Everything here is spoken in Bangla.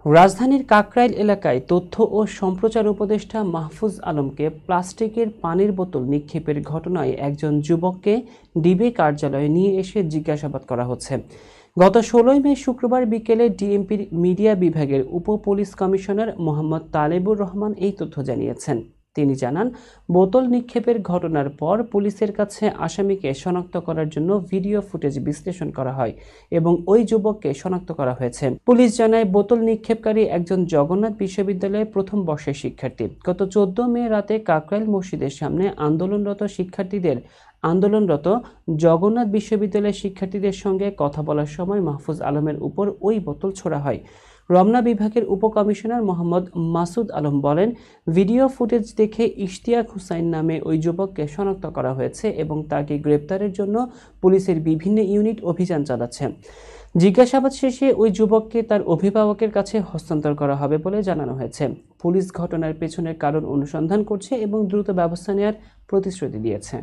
রাজধানীর কাকরাইল এলাকায় তথ্য ও সম্প্রচার উপদেষ্টা মাহফুজ আলমকে প্লাস্টিকের পানির বোতল নিক্ষেপের ঘটনায় একজন যুবককে ডিবি কার্যালয়ে নিয়ে এসে জিজ্ঞাসাবাদ করা হচ্ছে। গত ১৬ মে শুক্রবার বিকেলে ডিএমপির মিডিয়া বিভাগের উপ পুলিশ কমিশনার মোহাম্মদ তালেবুর রহমান এই তথ্য জানিয়েছেন। তিনি জানান, বোতল নিক্ষেপের ঘটনার পর পুলিশের কাছে আসামিকে শনাক্ত করার জন্য ভিডিও ফুটেজ বিশ্লেষণ করা হয় এবং ওই যুবককে শনাক্ত করা হয়েছে। পুলিশ জানায়, বোতল নিক্ষেপকারী একজন জগন্নাথ বিশ্ববিদ্যালয়ের প্রথম বর্ষের শিক্ষার্থী। গত ১৪ মে রাতে কাকরাইল মসজিদের সামনে আন্দোলনরত জগন্নাথ বিশ্ববিদ্যালয়ের শিক্ষার্থীদের সঙ্গে কথা বলার সময় মাহফুজ আলমের উপর ওই বোতল ছোড়া হয়। রমনা বিভাগের উপকমিশনার মোহাম্মদ মাসুদ আলম বলেন, ভিডিও ফুটেজ দেখে ইশতিয়াক হুসাইন নামে ওই যুবককে শনাক্ত করা হয়েছে এবং তাকে গ্রেপ্তারের জন্য পুলিশের বিভিন্ন ইউনিট অভিযান চালাচ্ছে। জিজ্ঞাসাবাদ শেষে ওই যুবককে তার অভিভাবকের কাছে হস্তান্তর করা হবে বলে জানানো হয়েছে। পুলিশ ঘটনার পেছনের কারণ অনুসন্ধান করছে এবং দ্রুত ব্যবস্থা নেওয়ার প্রতিশ্রুতি দিয়েছে।